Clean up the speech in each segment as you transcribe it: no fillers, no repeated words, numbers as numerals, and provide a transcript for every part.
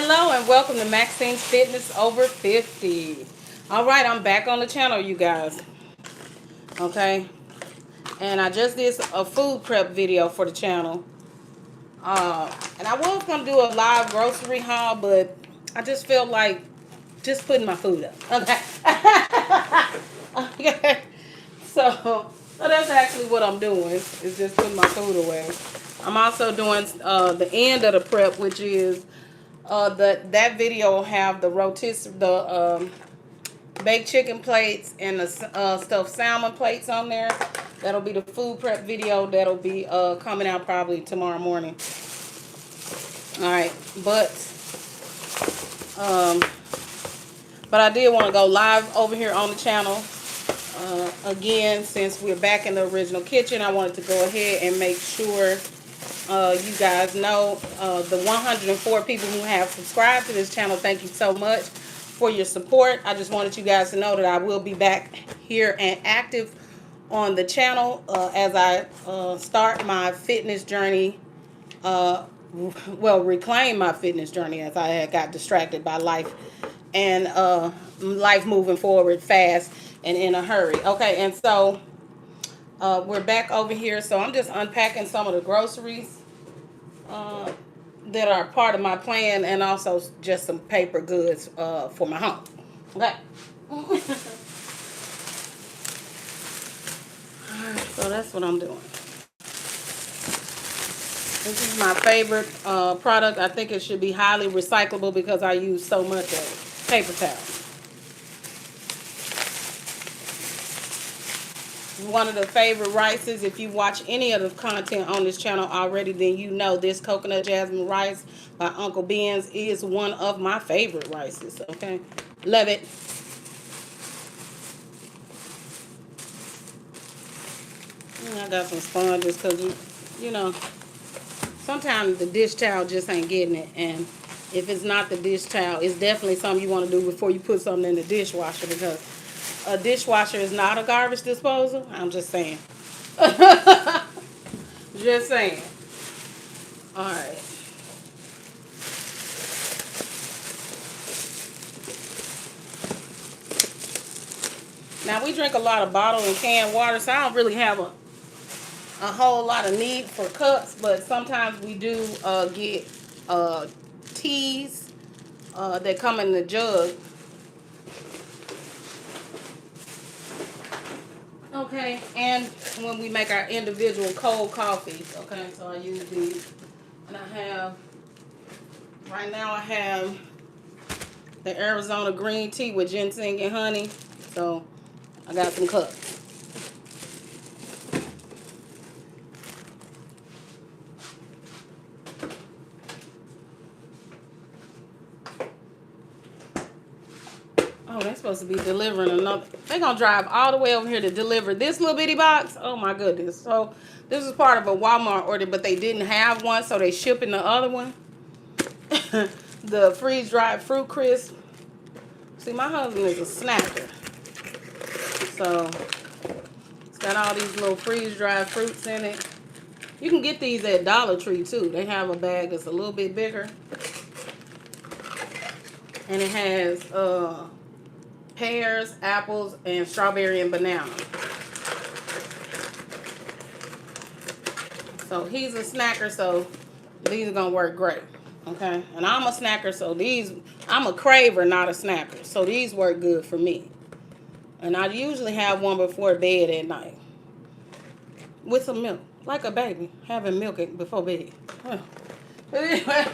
Hello and welcome to Maxine's Fitness Over 50. All right, I'm back on the channel, you guys. Okay, and I just did a food prep video for the channel. And I was gonna do a live grocery haul, but I just felt like just putting my food up. Okay. Okay. So that's actually what I'm doing. Is just putting my food away. I'm also doing the end of the prep, which is that video will have the baked chicken plates and the stuffed salmon plates on there. That'll be the food prep video. That'll be coming out probably tomorrow morning. All right, but I did want to go live over here on the channel again, since we're back in the original kitchen. I wanted to go ahead and make sure you guys know the 104 people who have subscribed to this channel. Thank you so much for your support. I just wanted you guys to know that I will be back here and active on the channel as I start my fitness journey. Reclaim my fitness journey, as I had got distracted by life and life moving forward fast and in a hurry. Okay, and so we're back over here. So I'm just unpacking some of the groceries that are part of my plan, and also just some paper goods for my home. Okay. Alright, so that's what I'm doing. This is my favorite product. I think it should be highly recyclable because I use so much of it. Paper towels. One of the favorite rices. If you watch any of the content on this channel already, then you know this coconut jasmine rice by Uncle Ben's is one of my favorite rices. Okay, love it. And I got some sponges because you know sometimes the dish towel just ain't getting it, and if it's not the dish towel, it's definitely something you want to do before you put something in the dishwasher, because a dishwasher is not a garbage disposal. I'm just saying. Just saying. Alright. Now, we drink a lot of bottled and canned water, so I don't really have a whole lot of need for cups, but sometimes we do get teas that come in the jug. Okay, and when we make our individual cold coffees. Okay, so I use these. And I have, right now I have the Arizona green tea with ginseng and honey. So I got some cups. Oh, they're supposed to be delivering another. They're going to drive all the way over here to deliver this little bitty box. Oh, my goodness. So this is part of a Walmart order, but they didn't have one, so they shipping the other one. The freeze-dried fruit crisp. See, my husband is a snacker. So it's got all these little freeze-dried fruits in it. You can get these at Dollar Tree, too. They have a bag that's a little bit bigger. And it has pears, apples, and strawberry and banana. So he's a snacker, so these are gonna work great. Okay, and I'm a snacker, so I'm a craver, not a snacker. So these work good for me. And I usually have one before bed at night with some milk, like a baby having milk before bed. But anyway.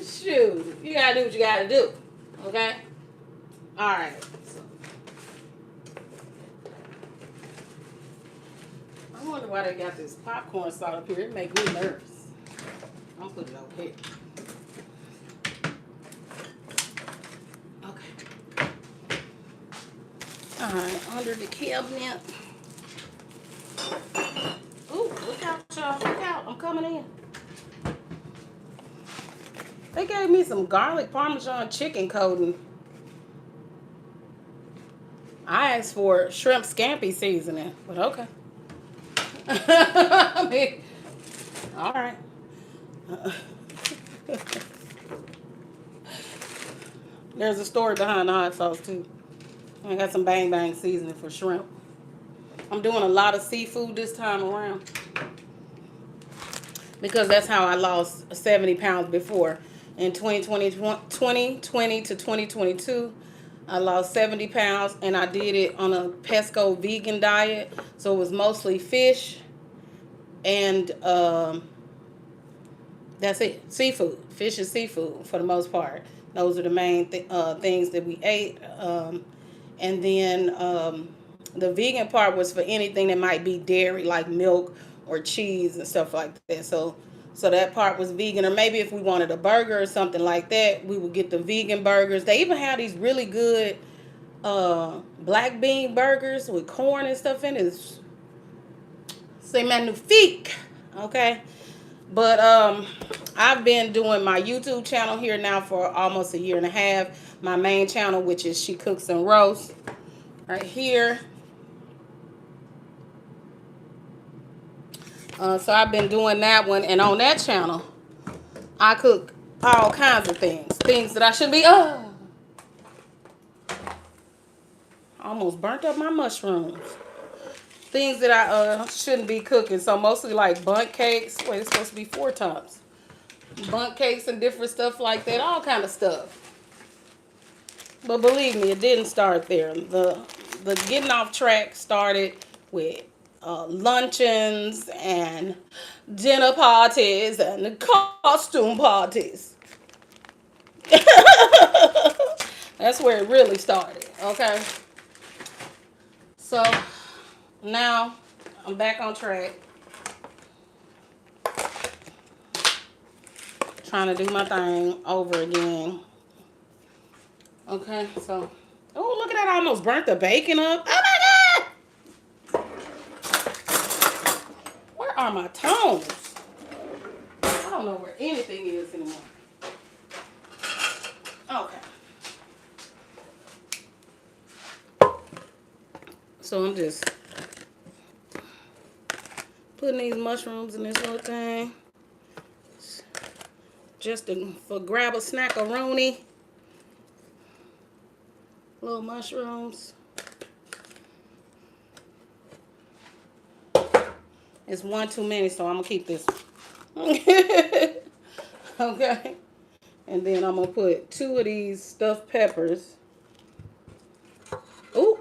Shoot, you gotta do what you gotta do. Okay? Alright. So, I wonder why they got this popcorn salt up here. It makes me nervous. I'm putting it over here. Okay. Alright, under the cabinet. Ooh, look out, y'all. Look out. I'm coming in. They gave me some garlic Parmesan chicken coating. I asked for shrimp scampi seasoning, but okay. I mean, all right. There's a story behind the hot sauce too. I got some bang bang seasoning for shrimp. I'm doing a lot of seafood this time around because that's how I lost 70 pounds before. In 2020 to 2022, I lost 70 pounds, and I did it on a pesco vegan diet. So it was mostly fish and that's it. Seafood. Fish and seafood for the most part. Those are the main things that we ate. And then the vegan part was for anything that might be dairy, like milk or cheese and stuff like that. So that part was vegan. Or maybe if we wanted a burger or something like that, we would get the vegan burgers. They even have these really good black bean burgers with corn and stuff in it. C'est magnifique. Okay. But I've been doing my YouTube channel here now for almost a year and a half. My main channel, which is She Cooks and Roasts, right here. So I've been doing that one, and on that channel, I cook all kinds of things that I shouldn't be. Almost burnt up my mushrooms. Things that I shouldn't be cooking. So mostly like bundt cakes. Wait, it's supposed to be 4 tops. Bundt cakes and different stuff like that. All kind of stuff. But believe me, it didn't start there. The getting off track started with luncheons and dinner parties and costume parties. That's where it really started. Okay. So now I'm back on track. Trying to do my thing over again. Okay, so, oh, look at that. I almost burnt the bacon up. Oh my God! Where are my tongs? I don't know where anything is anymore. Okay. So I'm just putting these mushrooms in this little thing. Just for grab a snackaroni. Little mushrooms. It's one too many, so I'm going to keep this one. Okay. And then I'm going to put 2 of these stuffed peppers. Ooh.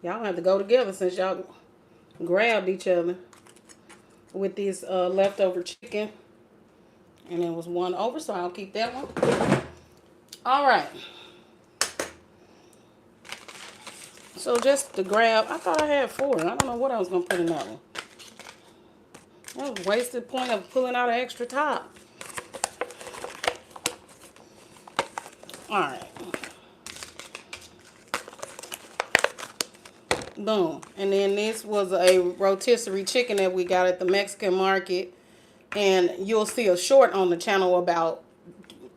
Y'all have to go together since y'all grabbed each other with this leftover chicken. And there was one over, so I'll keep that one. All right. So just to grab, I thought I had 4. I don't know what I was going to put in that one. That was a wasted point of pulling out an extra top. All right. Boom. And then this was a rotisserie chicken that we got at the Mexican market. And you'll see a short on the channel about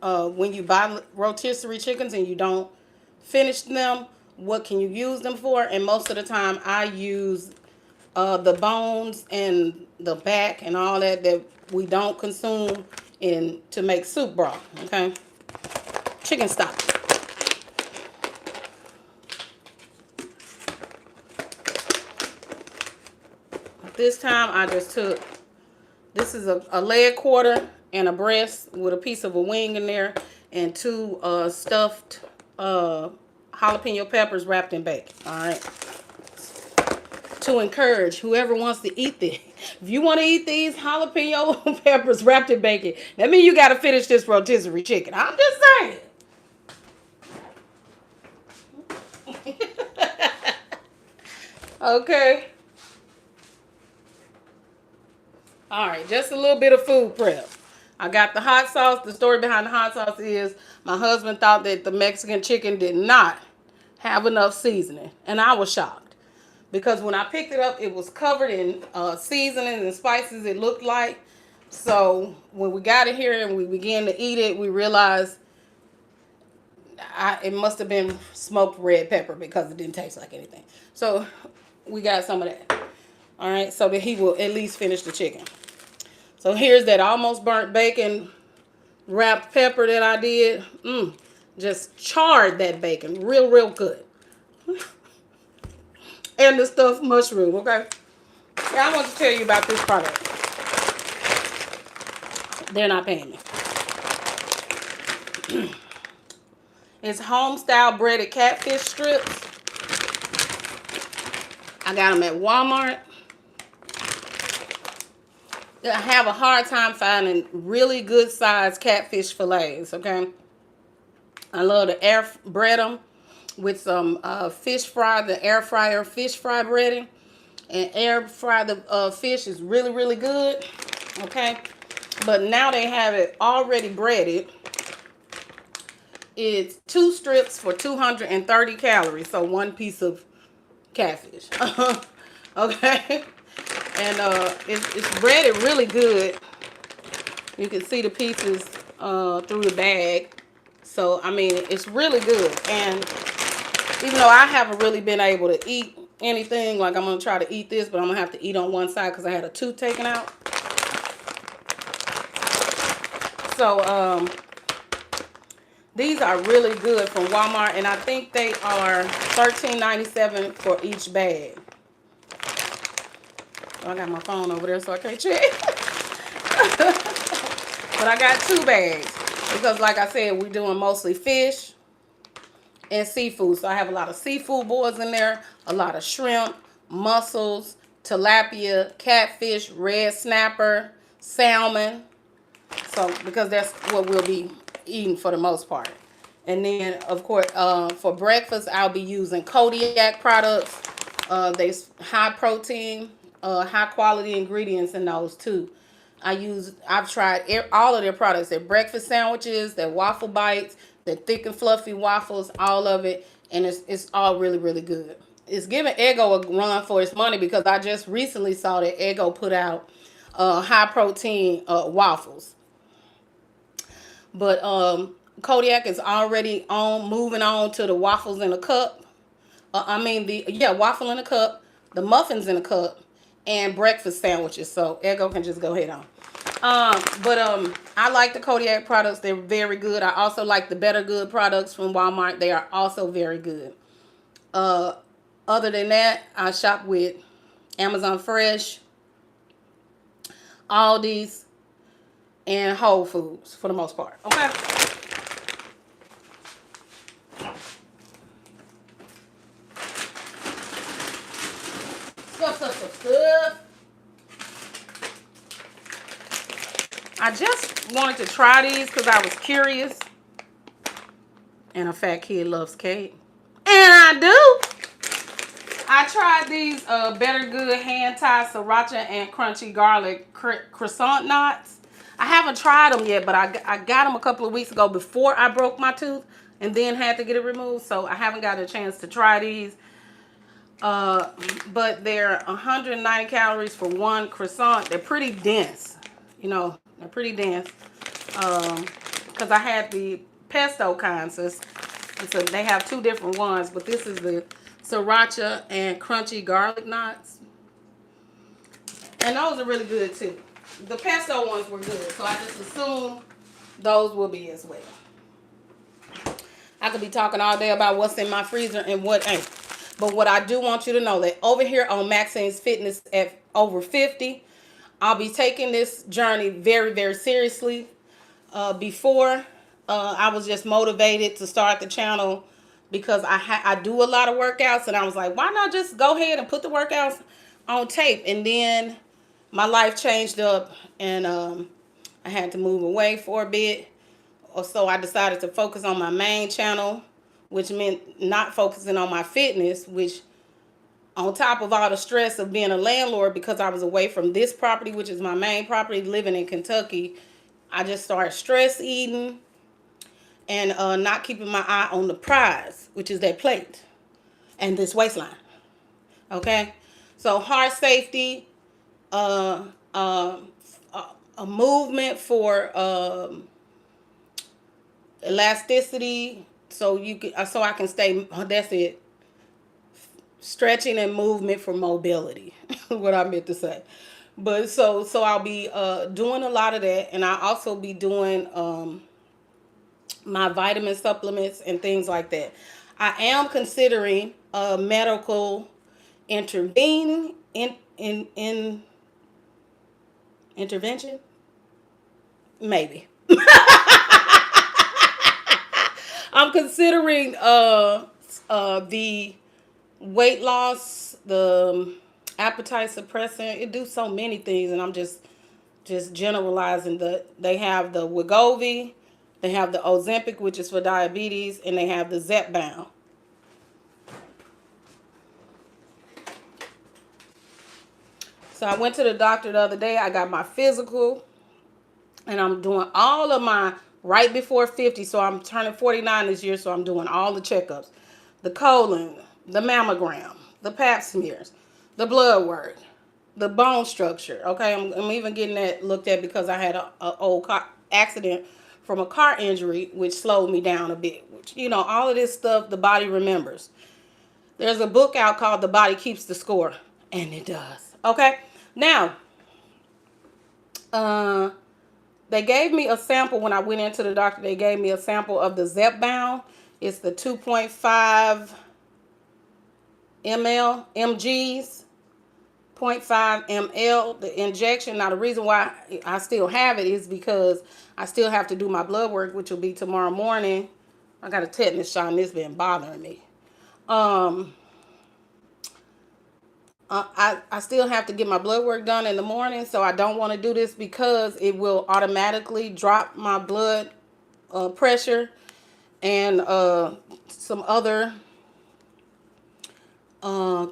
when you buy rotisserie chickens and you don't finish them, what can you use them for? And most of the time I use the bones and the back and all that we don't consume to make soup broth. Okay. Chicken stock. This time I just took, this is a leg quarter and a breast with a piece of a wing in there and 2 stuffed jalapeno peppers wrapped in bacon. All right. To encourage whoever wants to eat this. If you want to eat these jalapeno peppers wrapped in bacon, that means you got to finish this rotisserie chicken. I'm just saying. Okay. All right, just a little bit of food prep. I got the hot sauce. The story behind the hot sauce is my husband thought that the Mexican chicken did not have enough seasoning. And I was shocked. Because when I picked it up, it was covered in seasonings and spices, it looked like. So when we got it here and we began to eat it, we realized it must have been smoked red pepper because it didn't taste like anything. So we got some of that. All right, so that he will at least finish the chicken. So here's that almost burnt bacon wrapped pepper that I did. Just charred that bacon real good. And the stuffed mushroom, okay? Yeah, I want to tell you about this product. They're not paying me. It's home style breaded catfish strips. I got them at Walmart. I have a hard time finding really good sized catfish fillets, okay? I love to air bread them with some fish fry, the air fryer fish fry breading. And air fry the fish is really good, okay? But now they have it already breaded. It's 2 strips for 230 calories, so 1 piece of catfish. Okay? And it's breaded really good. You can see the pieces through the bag. So, I mean, it's really good. And even though I haven't really been able to eat anything, like I'm going to try to eat this, but I'm going to have to eat on one side because I had a tooth taken out. So, these are really good from Walmart, and I think they are $13.97 for each bag. Oh, I got my phone over there, so I can't check. But I got 2 bags because, like I said, we're doing mostly fish and seafood. So I have a lot of seafood boils in there, a lot of shrimp, mussels, tilapia, catfish, red snapper, salmon. So, because that's what we'll be eating for the most part. And then, of course, for breakfast, I'll be using Kodiak products. There's high protein, high quality ingredients in those too. I've tried all of their products. Their breakfast sandwiches, their waffle bites, their thick and fluffy waffles, all of it. And it's all really good. It's giving Eggo a run for its money because I just recently saw that Eggo put out high protein waffles. But Kodiak is already moving on to the waffles in a cup. Waffle in a cup, the muffins in a cup, and breakfast sandwiches. So Eggo can just go ahead on. I like the Kodiak products. They're very good. I also like the Better Good products from Walmart. They are also very good. Other than that, I shop with Amazon Fresh, Aldi's, and Whole Foods for the most part. Okay. Stuff. I just wanted to try these because I was curious. And a fat kid loves cake. And I do. I tried these Better Good hand-tied sriracha and crunchy garlic croissant knots. I haven't tried them yet, but I got them a couple of weeks ago before I broke my tooth and then had to get it removed. So I haven't got a chance to try these. But they're 190 calories for 1 croissant. They're pretty dense. You know, they're pretty dense. Because I had the pesto kind. So they have 2 different ones. But this is the sriracha and crunchy garlic knots. And those are really good too. The pesto ones were good. So I just assume those will be as well. I could be talking all day about what's in my freezer and what ain't. But what I do want you to know that over here on Maxine's Fitness at over 50, I'll be taking this journey very seriously. Before, I was just motivated to start the channel because I do a lot of workouts. And I was like, why not just go ahead and put the workouts on tape? And then my life changed up and I had to move away for a bit. So I decided to focus on my main channel, which meant not focusing on my fitness, which on top of all the stress of being a landlord because I was away from this property, which is my main property, living in Kentucky, I just started stress eating and not keeping my eye on the prize, which is that plate and this waistline. Okay? So heart safety, a movement for elasticity, so I can stay. That's it. Stretching and movement for mobility. What I meant to say. But so I'll be doing a lot of that, and I'll also be doing my vitamin supplements and things like that. I am considering a medical intervene in intervention, maybe. I'm considering the weight loss, the appetite suppressant. It do so many things, and I'm just generalizing. They have the Wegovy, they have the Ozempic, which is for diabetes, and they have the Zepbound. So I went to the doctor the other day. I got my physical, and I'm doing all of my right before 50. So I'm turning 49 this year, so I'm doing all the checkups. The colon, the mammogram, the pap smears, the blood work, the bone structure. Okay, I'm even getting that looked at because I had a old car accident from a car injury, which slowed me down a bit. Which, all of this stuff the body remembers. There's a book out called The Body Keeps the Score, and it does. Okay, now, they gave me a sample when I went into the doctor. They gave me a sample of the Zepbound. It's the 2.5 mgs, 0.5 ml, the injection. Now, the reason why I still have it is because I still have to do my blood work, which will be tomorrow morning. I got a tetanus shot, and it's been bothering me. I still have to get my blood work done in the morning, so I don't want to do this because it will automatically drop my blood pressure and some other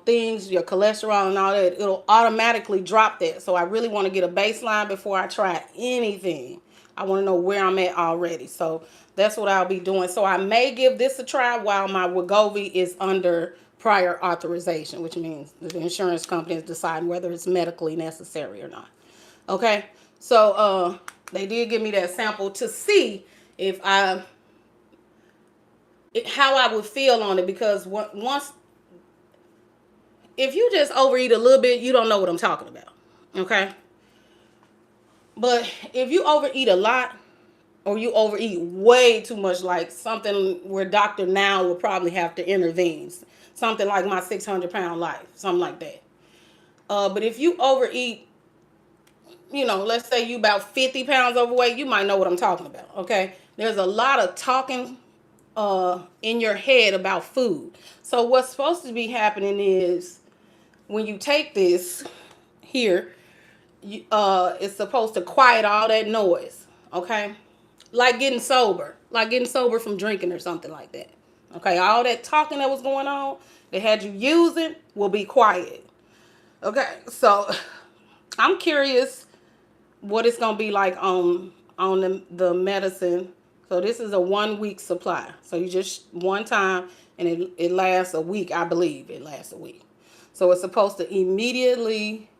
things, your cholesterol and all that. It'll automatically drop that. So I really want to get a baseline before I try anything. I want to know where I'm at already. So that's what I'll be doing. So I may give this a try while my Wegovy is under prior authorization, which means the insurance company is deciding whether it's medically necessary or not. Okay, so they did give me that sample to see if how I would feel on it, because once, if you just overeat a little bit, you don't know what I'm talking about. Okay, but if you overeat a lot, or you overeat way too much, like something where Dr. Now will probably have to intervene, something like my 600-pound life, something like that. But if you overeat, let's say you about 50 pounds overweight, you might know what I'm talking about. Okay, there's a lot of talking in your head about food. So what's supposed to be happening is when you take this here, it's supposed to quiet all that noise. Okay, like getting sober from drinking or something like that. Okay, all that talking that was going on that had you using will be quiet. Okay, so I'm curious what it's gonna be like on the medicine. So this is a 1 week supply. So you just one time, and it lasts a week. I believe it lasts a week. So it's supposed to immediately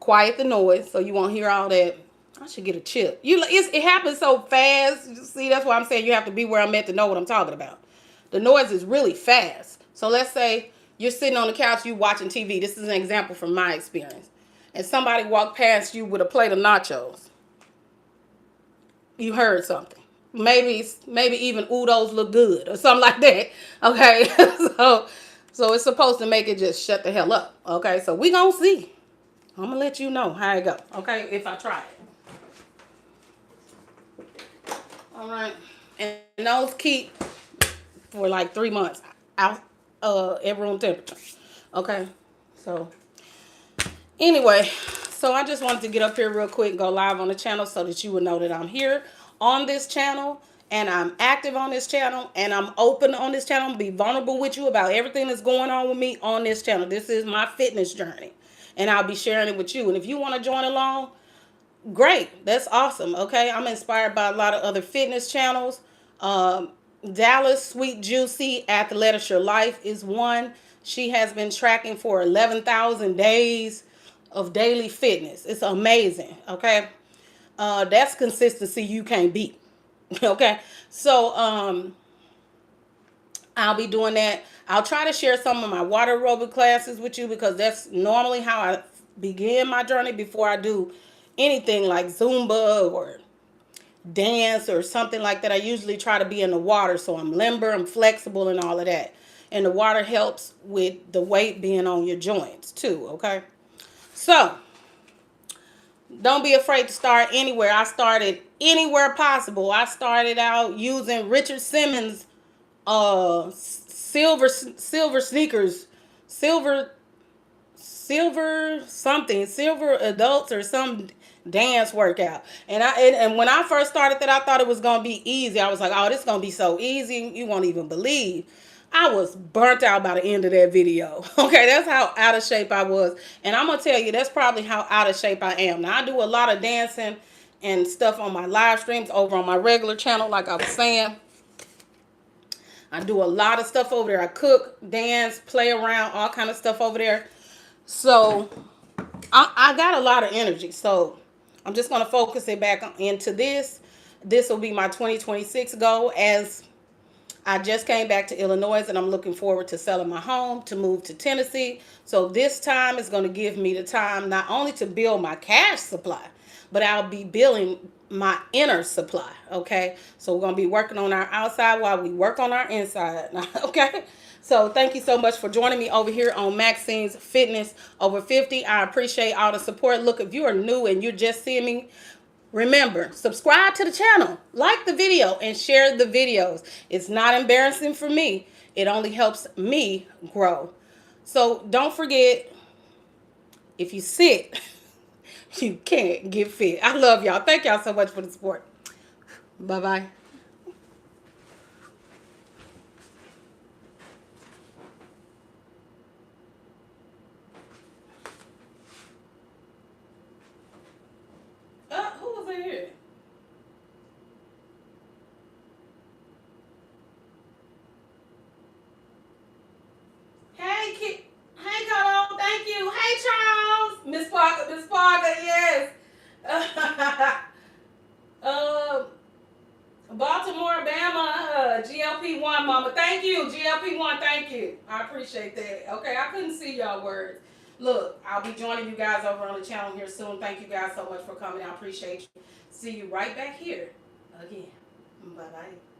quiet the noise, so you won't hear all that. I should get a chip. It happens so fast. See, that's why I'm saying you have to be where I'm at to know what I'm talking about. The noise is really fast. So let's say you're sitting on the couch, you watching TV. This is an example from my experience. And somebody walked past you with a plate of nachos. You heard something. Maybe even those look good or something like that. Okay, so it's supposed to make it just shut the hell up. Okay, so we gonna see. I'm gonna let you know how it go. Okay, if I try it. All right, and those keep for like 3 months out at room temperature. Okay, so anyway, so I just wanted to get up here real quick and go live on the channel so that you would know that I'm here on this channel, and I'm active on this channel, and I'm open on this channel. Be vulnerable with you about everything that's going on with me on this channel. This is my fitness journey, and I'll be sharing it with you. And if you want to join along, great. That's awesome. Okay, I'm inspired by a lot of other fitness channels. Dallas Sweet Juicy Athletic Your Life is one. She has been tracking for 11,000 days of daily fitness. It's amazing. Okay, that's consistency you can't beat. Okay, so I'll be doing that. I'll try to share some of my water aerobic classes with you, because that's normally how I begin my journey, before I do anything like Zumba or dance or something like that, I usually try to be in the water so I'm limber, I'm flexible, and all of that. And the water helps with the weight being on your joints too, okay? So, don't be afraid to start anywhere. I started anywhere possible. I started out using Richard Simmons silver sneakers, silver silver adults or some dance workout. And when I first started that, I thought it was gonna be easy. I was like, oh, this is gonna be so easy, you won't even believe. I was burnt out by the end of that video. Okay, that's how out of shape I was. And I'm gonna tell you, that's probably how out of shape I am. Now, I do a lot of dancing and stuff on my live streams over on my regular channel, like I was saying. I do a lot of stuff over there. I cook, dance, play around, all kind of stuff over there. So I got a lot of energy. So I'm just going to focus it back into this. This will be my 2026 goal, as I just came back to Illinois and I'm looking forward to selling my home, to move to Tennessee. So this time is going to give me the time not only to build my cash supply, but I'll be building my inner supply. Okay. So we're going to be working on our outside while we work on our inside. Okay. So thank you so much for joining me over here on Maxine's Fitness Over 50. I appreciate all the support. Look, if you are new and you're just seeing me, remember, subscribe to the channel, like the video, and share the videos. It's not embarrassing for me. It only helps me grow. So don't forget, if you sit, you can't get fit. I love y'all. Thank y'all so much for the support. Bye-bye. Who was in here? Hey, Carlo, thank you. Hey, Charles. Miss Parker, yes. uh, Baltimore, Bama, GLP-1 mama. Thank you, GLP-1, thank you. I appreciate that. Okay, I couldn't see y'all words. Look, I'll be joining you guys over on the channel here soon. Thank you guys so much for coming. I appreciate you. See you right back here again. Bye-bye.